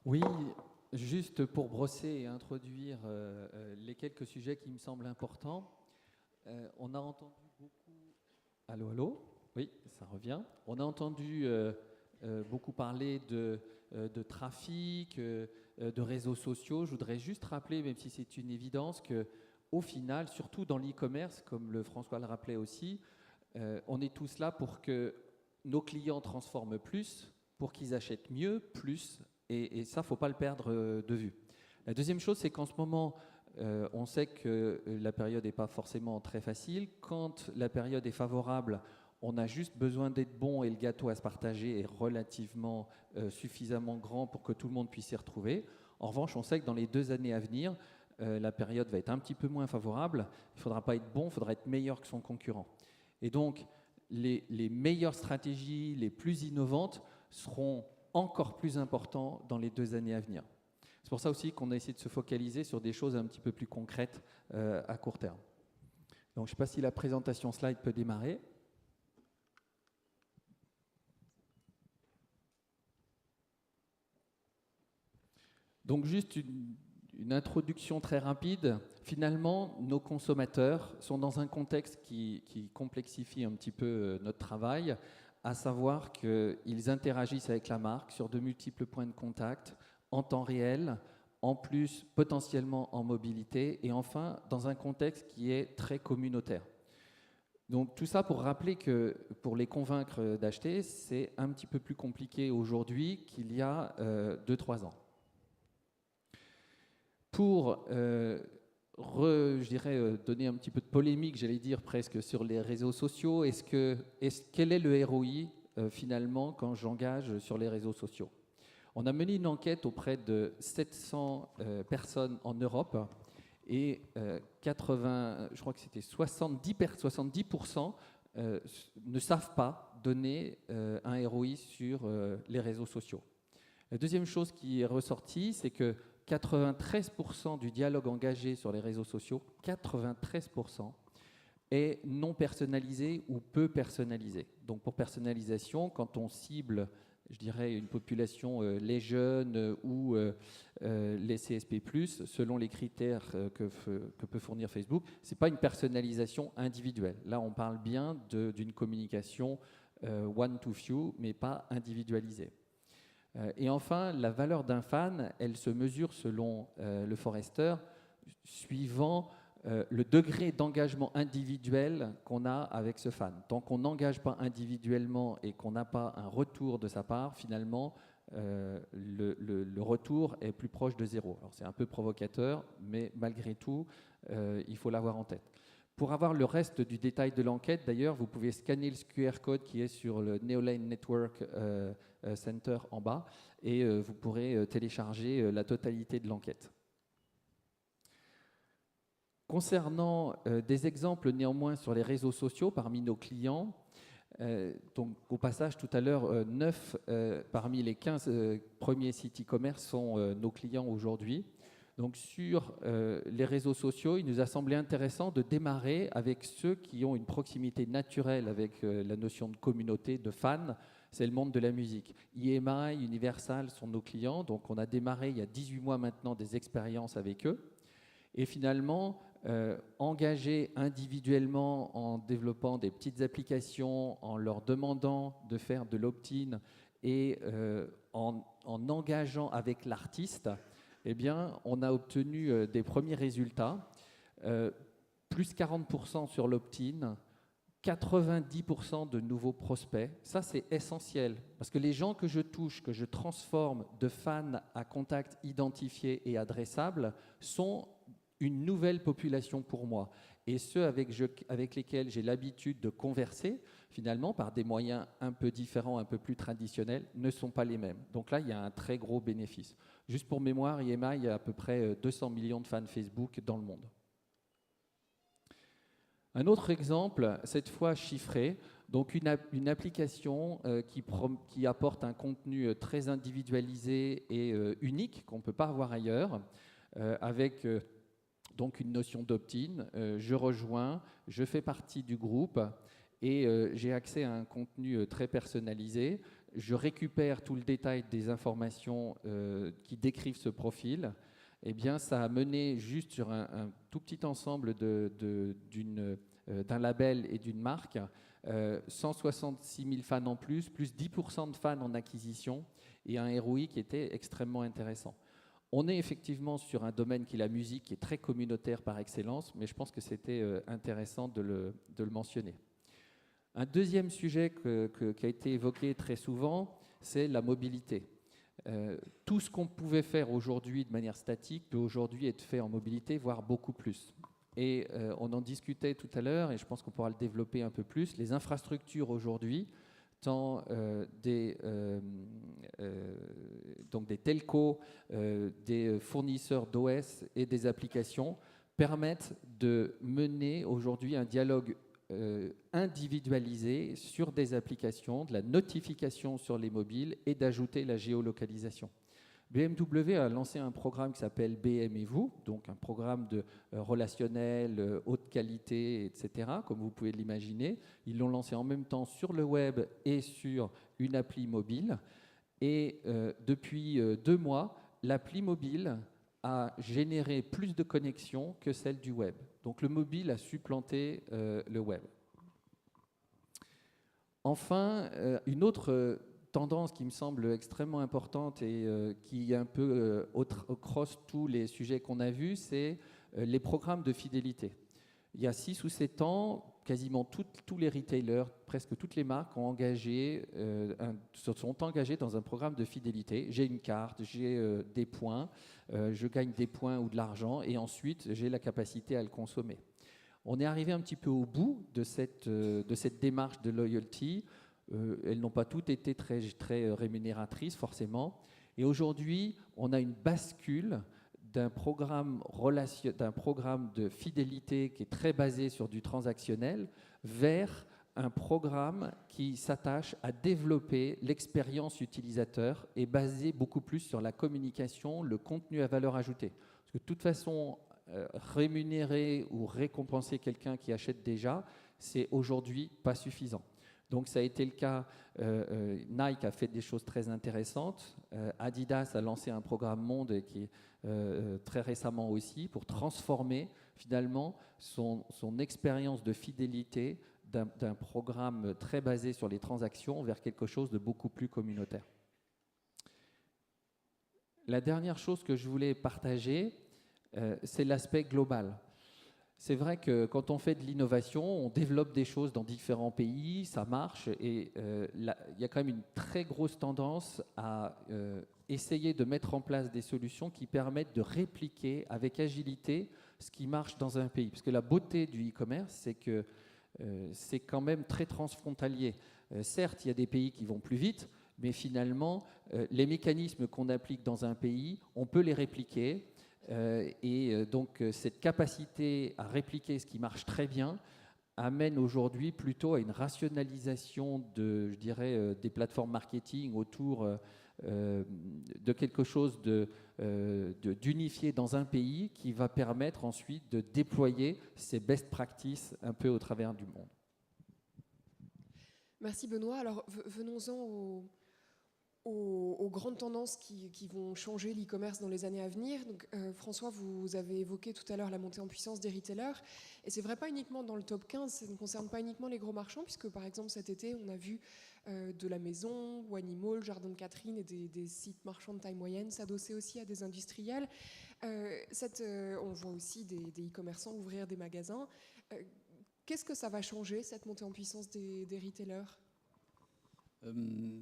Oui, juste pour brosser et introduire les quelques sujets qui me semblent importants. On a entendu beaucoup. Allô, allô? Oui, ça revient. On a entendu beaucoup parler de trafic, de réseaux sociaux. Je voudrais juste rappeler, même si c'est une évidence, que au final, surtout dans l'e-commerce, comme le François le rappelait aussi, on est tous là pour que nos clients transforment plus, pour qu'ils achètent mieux, plus, et ça, il ne faut pas le perdre de vue. La deuxième chose, c'est qu'en ce moment, on sait que la période n'est pas forcément très facile. Quand la période est favorable, on a juste besoin d'être bon et le gâteau à se partager est relativement suffisamment grand pour que tout le monde puisse s'y retrouver. En revanche, on sait que dans les 2 années à venir, la période va être un petit peu moins favorable. Il ne faudra pas être bon, il faudra être meilleur que son concurrent. Et donc, les meilleures stratégies, les plus innovantes, seront encore plus importantes dans les 2 années à venir. C'est pour ça aussi qu'on a essayé de se focaliser sur des choses un petit peu plus concrètes à court terme. Donc, je ne sais pas si la présentation slide peut démarrer. Donc, juste une introduction très rapide. Finalement, nos consommateurs sont dans un contexte qui complexifie un petit peu notre travail, à savoir qu'ils interagissent avec la marque sur de multiples points de contact en temps réel, en plus potentiellement en mobilité, et enfin dans un contexte qui est très communautaire. Donc tout ça pour rappeler que pour les convaincre d'acheter, c'est un petit peu plus compliqué aujourd'hui qu'il y a 2-3 ans. Pour je dirais, donner un petit peu de polémique, j'allais dire presque, sur les réseaux sociaux, quel est le ROI finalement quand j'engage sur les réseaux sociaux? On a mené une enquête auprès de 700 personnes en Europe et 80, je crois que c'était 70% ne savent pas donner un ROI sur les réseaux sociaux. La deuxième chose qui est ressortie, c'est que 93% du dialogue engagé sur les réseaux sociaux, 93%, est non personnalisé ou peu personnalisé. Donc pour personnalisation, quand on cible, je dirais, une population, les jeunes ou les CSP+, selon les critères que peut fournir Facebook, ce n'est pas une personnalisation individuelle. Là, on parle bien d'une communication one to few, mais pas individualisée. Et enfin, la valeur d'un fan, elle se mesure selon le Forrester, suivant le degré d'engagement individuel qu'on a avec ce fan. Tant qu'on n'engage pas individuellement et qu'on n'a pas un retour de sa part, finalement, le retour est plus proche de zéro. Alors c'est un peu provocateur, mais malgré tout, il faut l'avoir en tête. Pour avoir le reste du détail de l'enquête, d'ailleurs, vous pouvez scanner le QR code qui est sur le Neolane Network Center en bas et vous pourrez télécharger la totalité de l'enquête. Concernant des exemples néanmoins sur les réseaux sociaux parmi nos clients, donc au passage tout à l'heure, 9 parmi les 15 premiers sites e-commerce sont nos clients aujourd'hui. Donc sur les réseaux sociaux, il nous a semblé intéressant de démarrer avec ceux qui ont une proximité naturelle avec la notion de communauté, de fans, c'est le monde de la musique. EMI, Universal sont nos clients, donc on a démarré il y a 18 mois maintenant des expériences avec eux. Et finalement, engager individuellement en développant des petites applications, en leur demandant de faire de l'opt-in et en engageant avec l'artiste, eh bien, on a obtenu des premiers résultats, plus 40% sur l'opt-in, 90% de nouveaux prospects. Ça, c'est essentiel, parce que les gens que je touche, que je transforme de fans à contacts identifiés et adressables, sont une nouvelle population pour moi. Et ceux avec lesquels j'ai l'habitude de converser, finalement, par des moyens un peu différents, un peu plus traditionnels, ne sont pas les mêmes. Donc là, il y a un très gros bénéfice. Juste pour mémoire, EMI, il y a à peu près 200 millions de fans Facebook dans le monde. Un autre exemple, cette fois chiffré, donc une application qui apporte un contenu très individualisé et unique qu'on ne peut pas avoir ailleurs, avec donc une notion d'opt-in. Je rejoins, je fais partie du groupe et j'ai accès à un contenu très personnalisé. je récupère tout le détail des informations qui décrivent ce profil, eh bien, ça a mené juste sur un tout petit ensemble d'un label et d'une marque, 166 000 fans en plus 10% de fans en acquisition et un ROI qui était extrêmement intéressant. On est effectivement sur un domaine qui est la musique, qui est très communautaire par excellence, mais je pense que c'était intéressant de le mentionner. Un deuxième sujet qui a été évoqué très souvent, c'est la mobilité. Tout ce qu'on pouvait faire aujourd'hui de manière statique peut aujourd'hui être fait en mobilité, voire beaucoup plus. Et on en discutait tout à l'heure, et je pense qu'on pourra le développer un peu plus. Les infrastructures aujourd'hui, tant donc des telcos, des fournisseurs d'OS et des applications, permettent de mener aujourd'hui un dialogue individualisé sur des applications, de la notification sur les mobiles et d'ajouter la géolocalisation. BMW a lancé un programme qui s'appelle BM et vous, donc un programme de relationnel, haute qualité, etc., comme vous pouvez l'imaginer. Ils l'ont lancé en même temps sur le web et sur une appli mobile. Et depuis 2 mois, l'appli mobile a généré plus de connexions que celle du web. Donc le mobile a supplanté le web. Enfin, une autre tendance qui me semble extrêmement importante et qui un peu cross tous les sujets qu'on a vus, c'est les programmes de fidélité. Il y a 6 ou 7 ans, quasiment tous les retailers, presque toutes les marques se sont engagés dans un programme de fidélité. J'ai une carte, j'ai des points, je gagne des points ou de l'argent et ensuite j'ai la capacité à le consommer. On est arrivé un petit peu au bout de cette démarche de loyalty. Elles n'ont pas toutes été très rémunératrices forcément. Et aujourd'hui, on a une bascule d'un programme de fidélité qui est très basé sur du transactionnel vers un programme qui s'attache à développer l'expérience utilisateur et basé beaucoup plus sur la communication, le contenu à valeur ajoutée. Parce que de toute façon, rémunérer ou récompenser quelqu'un qui achète déjà, c'est aujourd'hui pas suffisant. Donc ça a été le cas, Nike a fait des choses très intéressantes, Adidas a lancé un programme Monde qui très récemment aussi pour transformer finalement son expérience de fidélité d'un programme très basé sur les transactions vers quelque chose de beaucoup plus communautaire. La dernière chose que je voulais partager, c'est l'aspect global. C'est vrai que quand on fait de l'innovation, on développe des choses dans différents pays, ça marche, et il y a quand même une très grosse tendance à essayer de mettre en place des solutions qui permettent de répliquer avec agilité ce qui marche dans un pays. Parce que la beauté du e-commerce, c'est que c'est quand même très transfrontalier. Certes, il y a des pays qui vont plus vite, mais finalement, les mécanismes qu'on applique dans un pays, on peut les répliquer. Donc cette capacité à répliquer ce qui marche très bien amène aujourd'hui plutôt à une rationalisation je dirais, des plateformes marketing autour de quelque chose d'unifié dans un pays qui va permettre ensuite de déployer ces best practices un peu au travers du monde. Merci Benoît. Alors venons-en aux grandes tendances qui vont changer l'e-commerce dans les années à venir. Donc, François, vous avez évoqué tout à l'heure la montée en puissance des retailers. Et c'est vrai pas uniquement dans le top 15, ça ne concerne pas uniquement les gros marchands, puisque par exemple cet été, on a vu de la Maison, Wanimal, Jardin de Catherine et des sites marchands de taille moyenne s'adosser aussi à des industriels. On voit aussi des e-commerçants ouvrir des magasins. Qu'est-ce que ça va changer, cette montée en puissance des retailers ?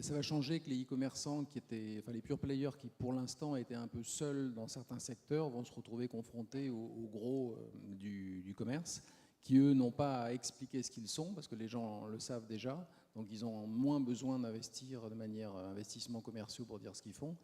Ça va changer que les e-commerçants les pure players qui pour l'instant étaient un peu seuls dans certains secteurs vont se retrouver confrontés aux gros du commerce qui eux n'ont pas à expliquer ce qu'ils sont parce que les gens le savent déjà, donc ils ont moins besoin d'investir de manière investissements commerciaux pour dire ce qu'ils font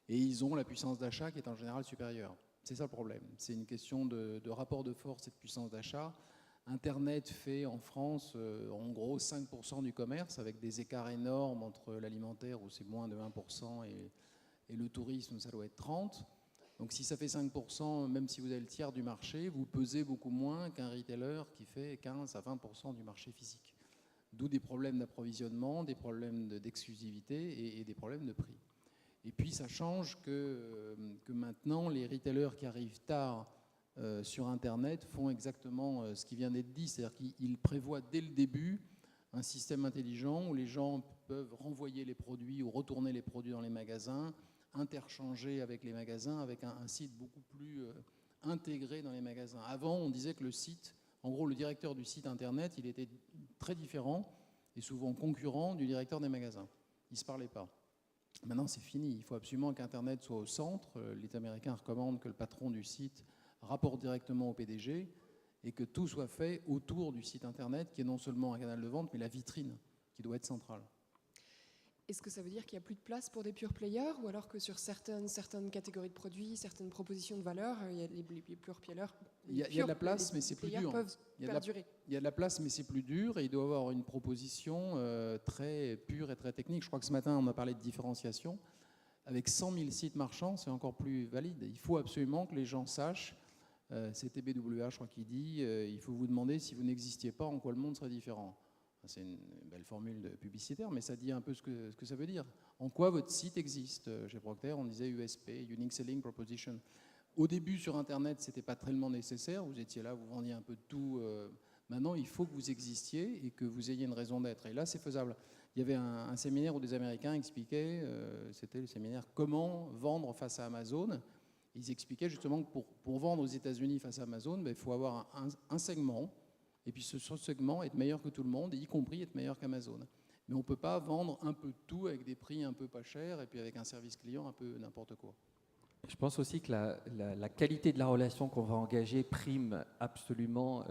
et ils ont la puissance d'achat qui est en général supérieure. C'est ça le problème, c'est une question de rapport de force et de puissance d'achat. Internet fait en France en gros 5% du commerce avec des écarts énormes entre l'alimentaire où c'est moins de 1% et le tourisme ça doit être 30%. Donc si ça fait 5%, même si vous avez le tiers du marché, vous pesez beaucoup moins qu'un retailer qui fait 15 à 20% du marché physique. D'où des problèmes d'approvisionnement, des problèmes d'exclusivité et des problèmes de prix. Et puis ça change que maintenant, les retailers qui arrivent tard sur Internet font exactement ce qui vient d'être dit, c'est-à-dire qu'ils prévoient dès le début un système intelligent où les gens peuvent renvoyer les produits ou retourner les produits dans les magasins, interchanger avec les magasins, avec un site beaucoup plus intégré dans les magasins. Avant, on disait que le site, en gros, le directeur du site Internet, il était très différent et souvent concurrent du directeur des magasins. Ils ne se parlaient pas. Maintenant, c'est fini. Il faut absolument qu'Internet soit au centre. Les Américains recommandent que le patron du site rapporte directement au PDG et que tout soit fait autour du site Internet, qui est non seulement un canal de vente, mais la vitrine, qui doit être centrale. Est-ce que ça veut dire qu'il n'y a plus de place pour des pure players, ou alors que sur certaines catégories de produits, certaines propositions de valeur, il y a les pure players, il y a de la place, mais c'est plus dur. Peuvent perdurer. Il y a de la place, mais c'est plus dur, et il doit y avoir une proposition très pure et très technique. Je crois que ce matin, on a parlé de différenciation. Avec 100 000 sites marchands, c'est encore plus valide. Il faut absolument que les gens sachent, c'était BWA, je crois qu'il dit, il faut vous demander si vous n'existiez pas, en quoi le monde serait différent. C'est une belle formule de publicitaire, mais ça dit un peu ce que ça veut dire. En quoi votre site existe? Chez Procter, on disait USP, Unique Selling Proposition. Au début, sur Internet, ce n'était pas tellement nécessaire. Vous étiez là, vous vendiez un peu de tout. Maintenant, il faut que vous existiez et que vous ayez une raison d'être. Et là, c'est faisable. Il y avait un séminaire où des Américains expliquaient, c'était le séminaire « Comment vendre face à Amazon ». Ils expliquaient justement que pour vendre aux États-Unis face à Amazon, il faut avoir un segment. Et puis ce segment être meilleur que tout le monde, y compris être meilleur qu'Amazon. Mais on ne peut pas vendre un peu de tout avec des prix un peu pas chers et puis avec un service client un peu n'importe quoi. Je pense aussi que la qualité de la relation qu'on va engager prime absolument,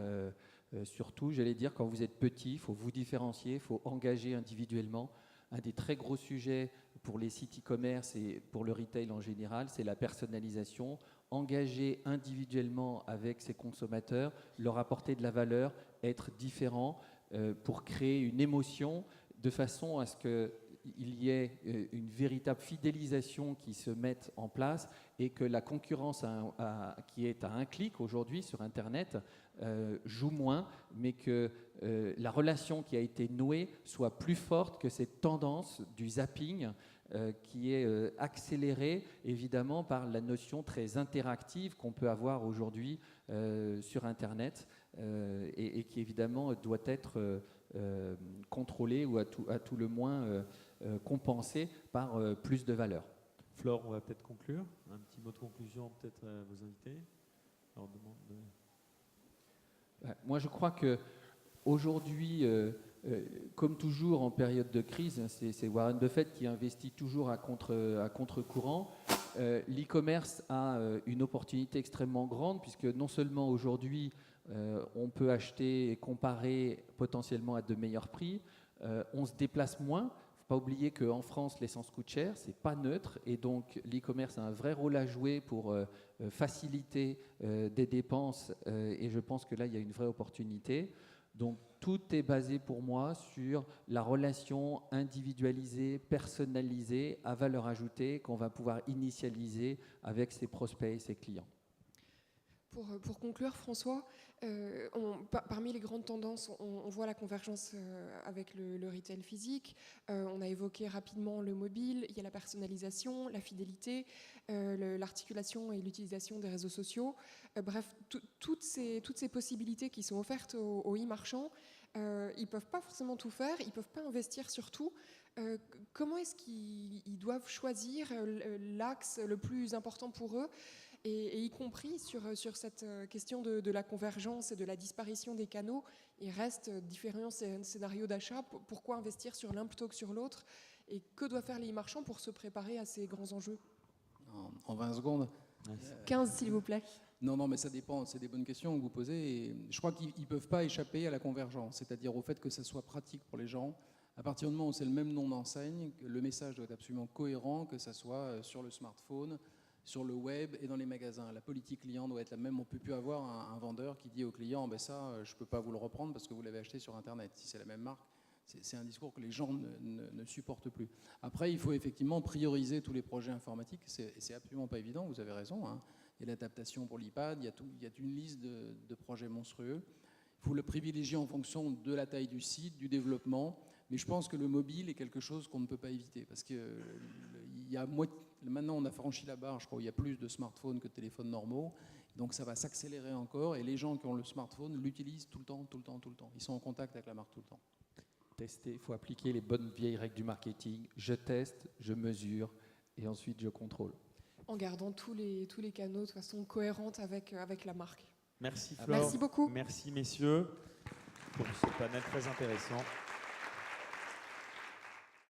surtout, j'allais dire, quand vous êtes petit, il faut vous différencier, il faut engager individuellement. Un des très gros sujets pour les sites e-commerce et pour le retail en général, c'est la personnalisation. Engager individuellement avec ses consommateurs, leur apporter de la valeur, être différent pour créer une émotion de façon à ce qu'il y ait une véritable fidélisation qui se mette en place et que la concurrence qui est à un clic aujourd'hui sur Internet joue moins, mais que la relation qui a été nouée soit plus forte que cette tendance du zapping qui est accélérée évidemment par la notion très interactive qu'on peut avoir aujourd'hui sur Internet et qui évidemment doit être contrôlée ou à tout le moins compensée par plus de valeur. Flore, on va peut-être conclure. Un petit mot de conclusion peut-être à vos invités. Alors, moi, je crois qu'aujourd'hui, comme toujours en période de crise, c'est Warren Buffett qui investit toujours à contre-courant. L'e-commerce a une opportunité extrêmement grande puisque non seulement aujourd'hui, on peut acheter et comparer potentiellement à de meilleurs prix, on se déplace moins. Il ne faut pas oublier qu'en France, l'essence coûte cher, ce n'est pas neutre, et donc l'e-commerce a un vrai rôle à jouer pour faciliter des dépenses, et je pense que là, il y a une vraie opportunité. Donc tout est basé pour moi sur la relation individualisée, personnalisée, à valeur ajoutée, qu'on va pouvoir initialiser avec ses prospects et ses clients. Pour conclure, François, parmi les grandes tendances, on voit la convergence avec le retail physique. On a évoqué rapidement le mobile, il y a la personnalisation, la fidélité, l'articulation et l'utilisation des réseaux sociaux. Bref, toutes ces possibilités qui sont offertes aux e-marchands, ils ne peuvent pas forcément tout faire, ils ne peuvent pas investir sur tout. Comment est-ce qu'ils doivent choisir l'axe le plus important pour eux ? Et y compris sur cette question de la convergence et de la disparition des canaux, il reste différents scénarios d'achat. Pourquoi investir sur l'un plutôt que sur l'autre? Et que doivent faire les marchands pour se préparer à ces grands enjeux? En 20 secondes. 15, s'il vous plaît. Non, mais ça dépend. C'est des bonnes questions que vous posez. Et je crois qu'ils ne peuvent pas échapper à la convergence, c'est-à-dire au fait que ça soit pratique pour les gens. À partir du moment où c'est le même nom d'enseigne, le message doit être absolument cohérent, que ça soit sur le smartphone, sur le web et dans les magasins. La politique client doit être la même. On ne peut plus avoir un vendeur qui dit au client ça, je ne peux pas vous le reprendre parce que vous l'avez acheté sur Internet. Si c'est la même marque, c'est un discours que les gens ne supportent plus. Après, il faut effectivement prioriser tous les projets informatiques. C'est absolument pas évident, vous avez raison. Il y a l'adaptation pour l'iPad, il y a une liste de projets monstrueux. Il faut le privilégier en fonction de la taille du site, du développement. Mais je pense que le mobile est quelque chose qu'on ne peut pas éviter. Parce que maintenant, on a franchi la barre, je crois, il y a plus de smartphones que de téléphones normaux. Donc ça va s'accélérer encore. Et les gens qui ont le smartphone l'utilisent tout le temps, tout le temps, tout le temps. Ils sont en contact avec la marque tout le temps. Tester, il faut appliquer les bonnes vieilles règles du marketing. Je teste, je mesure et ensuite je contrôle. En gardant tous les canaux de façon cohérente avec la marque. Merci Flore. Merci beaucoup. Merci messieurs pour ce panel très intéressant.